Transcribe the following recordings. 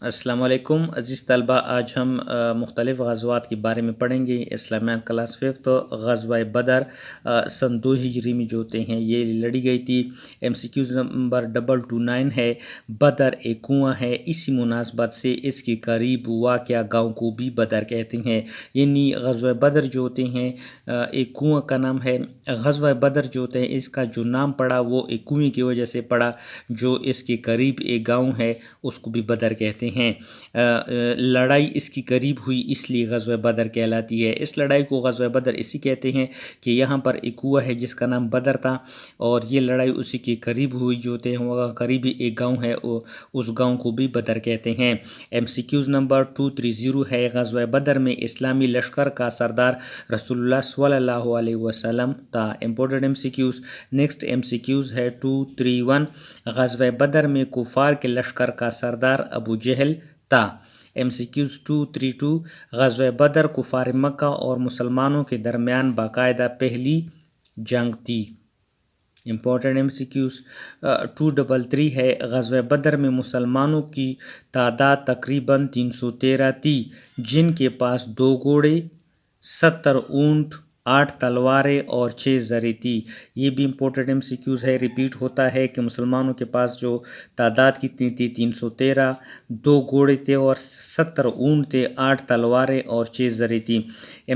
السلام علیکم عزیز طلبہ، آج ہم مختلف غزوات کے بارے میں پڑھیں گے۔ اسلامیات کلاس 5 تو غزوہ بدر سن 2 ہجری میں جو ہوتے ہیں یہ لڑی گئی تھی۔ MCQs نمبر 229 ہے۔ بدر ایک کنواں ہے، اسی مناسبت سے اس کے قریب واقع گاؤں کو بھی بدر کہتے ہیں، یعنی غزوہ بدر جو ہوتے ہیں ایک کنواں کا نام ہے۔ غزوہ بدر جو ہوتے ہیں اس کا جو نام پڑا وہ ایک کنویں کی وجہ سے پڑا، جو اس کے قریب ایک گاؤں ہے اس کو بھی بدر کہتے ہیں۔ لڑائی اس کی قریب ہوئی اس لیے غزوہ بدر کہلاتی ہے۔ اس لڑائی کو غزوہ بدر اسی کہتے ہیں کہ یہاں پر ایک کنواں ہے جس کا نام بدر تھا، اور یہ لڑائی اسی کے قریب ہوئی جو ہوتے ہیں وہاں قریبی ایک گاؤں ہے، اس گاؤں کو بھی بدر کہتے ہیں۔ MCQs نمبر 230 ہے۔ غزوہ بدر میں اسلامی لشکر کا سردار رسول اللہ صلی اللہ علیہ وسلم تھا۔ Important MCQs۔ نیکسٹ MCQs ہے 231۔ غزوہ بدر میں کفار کے لشکر کا سردار ابو جہل تھا۔ MCQs 232۔ غزوہ بدر کفار مکہ اور مسلمانوں کے درمیان باقاعدہ پہلی جنگ تھی۔ امپورٹنٹ MCQs 233 ہے۔ غزوہ بدر میں مسلمانوں کی تعداد تقریباً 313 تھی، جن کے پاس 2 گھوڑے، 70 اونٹ، 8 تلواریں اور 6 زریں تھی۔ یہ بھی امپورٹنٹ MCQs ہے، ریپیٹ ہوتا ہے کہ مسلمانوں کے پاس جو تعداد کتنی تھی 313، 2 گھوڑے تھے اور 70 اونٹ تھے، 8 تلواریں اور 6 زریں تھی۔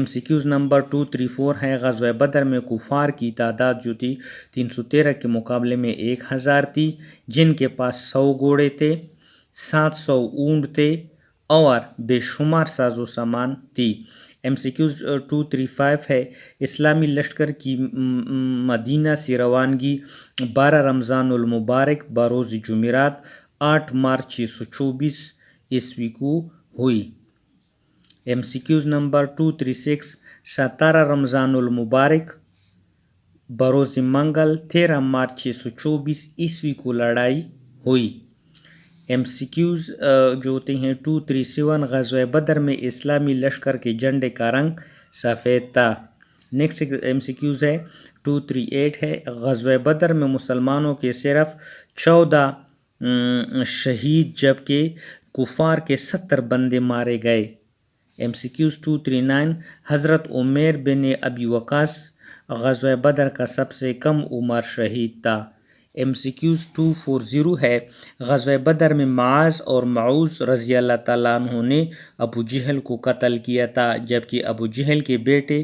MCQs نمبر 234 ہے۔ غزوہ بدر میں کفار کی تعداد جو تھی 313 کے مقابلے میں 1000 تھی، جن کے پاس 100 گھوڑے تھے، 700 اونٹ تھے اور بے شمار ساز و سامان تھی۔ MCQs 235 ہے۔ اسلامی لشکر کی مدینہ سے روانگی 12 رمضان المبارک بروز جمعرات 8 مارچ 624 عیسوی کو ہوئی۔ MCQs number 236۔ 17 رمضان المبارک بروز منگل 13 مارچ 624 عیسوی کو لڑائی ہوئی۔ MCQs جو ہوتے ہیں 237۔ غزوہ بدر میں اسلامی لشکر کے جھنڈے کا رنگ سفید تھا۔ نیکسٹ MCQs ہے 238 ہے۔ غزوہ بدر میں مسلمانوں کے صرف 14 شہید جبکہ کفار کے 70 بندے مارے گئے۔ MCQs 239۔ حضرت عمیر بن ابی وقاص غزوہ بدر کا سب سے کم عمر شہید تھا۔ MCQs 240 ہے۔ غزوہ بدر میں معاذ اور معوذ رضی اللہ تعالیٰ عنہ نے ابو جہل کو قتل کیا تھا، جبکہ ابو جہل کے بیٹے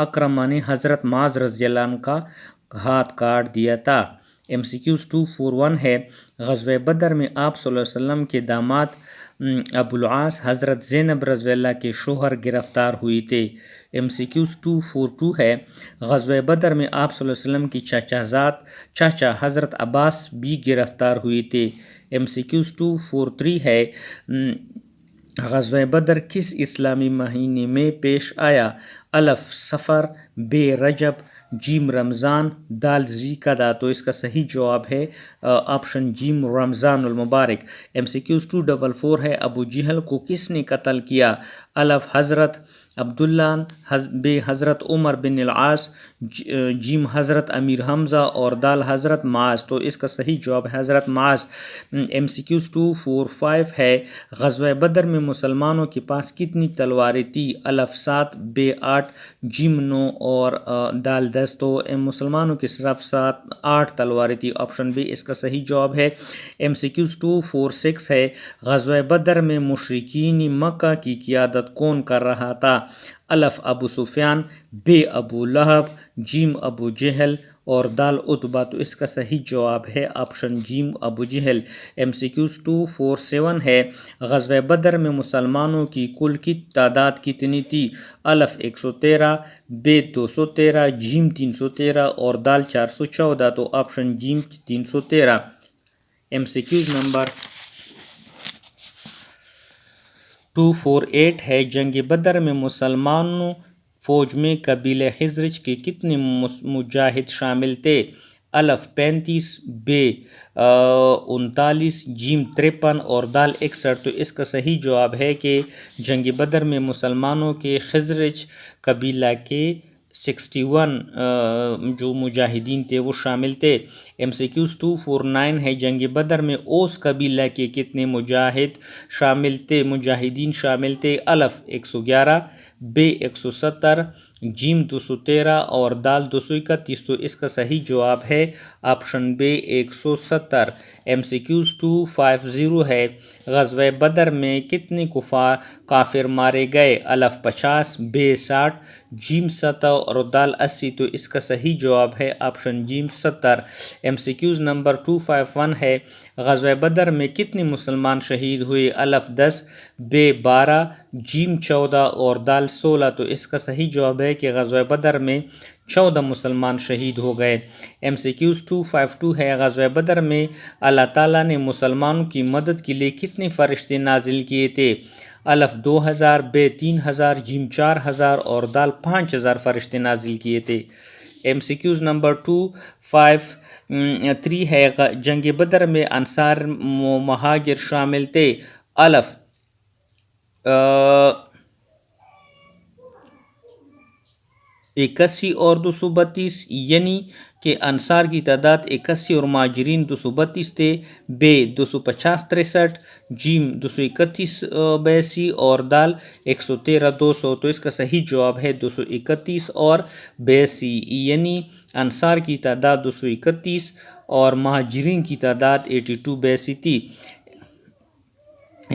اکرمہ نے حضرت معاذ رضی اللہ عنہ کا ہاتھ کاٹ دیا تھا۔ MCQs 241 ہے۔ غزوہ بدر میں آپ صلی اللہ علیہ وسلم کے داماد ابو العاص حضرت زینب رضی اللہ کے شوہر گرفتار ہوئے تھے۔ MCQs 242 ہے۔ غزوہ بدر میں آپ صلی اللہ علیہ وسلم کی چاچا حضرت عباس بھی گرفتار ہوئے تھے۔ MCQs 243 ہے۔ غزوہ بدر کس اسلامی مہینے میں پیش آیا؟ الف صفر، بے رجب، جیم رمضان، دال ذی قعدہ۔ تو اس کا صحیح جواب ہے آپشن جیم رمضان المبارک۔ MCQs 244 ہے۔ ابو جہل کو کس نے قتل کیا؟ الف حضرت عبداللہ، بے حضرت عمر بن العاص، جیم حضرت امیر حمزہ اور دال حضرت معاذ۔ تو اس کا صحیح جواب ہے حضرت معاذ۔ MCQs 245 ہے۔ غزوہ بدر میں مسلمانوں کے پاس کتنی تلواریں تھی؟ الف 7، بے 8، جیم 9 اور دال 10۔ تو مسلمانوں کے صرف 8 تلواریں تھی، آپشن بی اس کا صحیح جواب ہے۔ MCQs 246 ہے۔ غزوہ بدر میں مشرکین مکہ کی قیادت کون کر رہا تھا؟ الف ابو سفیان، بے ابو لہب، جیم ابو جہل اور دال عتبہ۔ تو اس کا صحیح جواب ہے آپشن جیم ابو جہل۔ MCQs 247 ہے۔ غزوہ بدر میں مسلمانوں کی کل کی تعداد کتنی تھی؟ الف 113، بے 213، جیم 313 اور دال 414۔ تو آپشن جیم 313۔ MCQs نمبر 248 ہے۔ جنگ بدر میں مسلمانوں فوج میں قبیلہ خزرج کے کتنے مجاہد شامل تھے؟ الف 35، بے 39، جیم 53 اور دال 61۔ تو اس کا صحیح جواب ہے کہ جنگ بدر میں مسلمانوں کے خزرج قبیلہ کے 61 جو مجاہدین تھے وہ شامل تھے۔ MCQs 249 ہے جنگ بدر میں اوس قبیلہ کے کتنے مجاہد شامل تھے، مجاہدین شامل تھے؟ الف 111، ب 170، جیم 213 اور دال 231۔ تو اس کا صحیح جواب ہے آپشن بے 170۔ MCQs 250 ہے غزوہ بدر میں کتنے کافر مارے گئے؟ الف 50، ب 60، جیم 70 اور دال 80۔ تو اس کا صحیح جواب ہے آپشن جیم 70۔ MCQs نمبر 251 ہے غزوہ بدر میں کتنے مسلمان شہید ہوئے؟ الف 10، ب 12، جیم 14 اور دال 16۔ تو اس کا صحیح جواب ہے کہ غزوہ بدر میں 14 مسلمان شہید ہو گئے۔ MCQs 252 ہے غزوہ بدر میں اللہ تعالیٰ نے مسلمانوں کی مدد کے لیے کتنے فرشتے نازل کیے تھے؟ الف 2000، ب 3000، جیم 4000 اور دال 5000 فرشتے نازل کیے تھے۔ MCQs نمبر 253 ہے جنگ بدر میں انصار و مہاجر شامل تھے۔ الف 81 اور 232 یعنی کہ انصار کی تعداد 81 اور مہاجرین 232 تھے، ب 250 63، جیم 231 82 اور دال 113 200۔ تو اس کا صحیح جواب ہے 231 اور 82 یعنی انصار کی تعداد 231 اور مہاجرین کی تعداد 82 82 تھی۔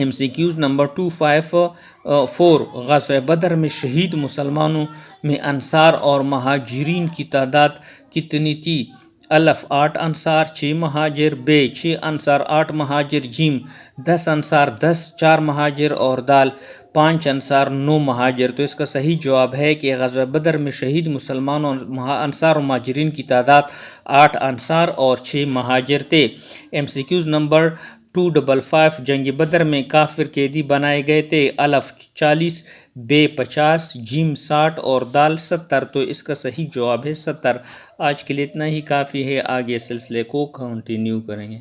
MCQs نمبر 254 غزوہ بدر میں شہید مسلمانوں میں انصار اور مہاجرین کی تعداد کتنی تھی؟ الف 8 انصار 6 مہاجر، ب 6 انصار 8 مہاجر، جیم 10 انصار 10 4 مہاجر اور دال 5 انصار 9 مہاجر۔ تو اس کا صحیح جواب ہے کہ غزوہ بدر میں شہید مسلمانوں انصار و مہاجرین کی تعداد 8 انصار اور 6 مہاجر تھے۔ MCQs نمبر 255 جنگ بدر میں کافر قیدی بنائے گئے تھے۔ الف 40، ب 50، جیم 60 اور دال 70۔ تو اس کا صحیح جواب ہے 70۔ آج کے لیے اتنا ہی کافی ہے، آگے سلسلے کو کنٹینیو کریں گے۔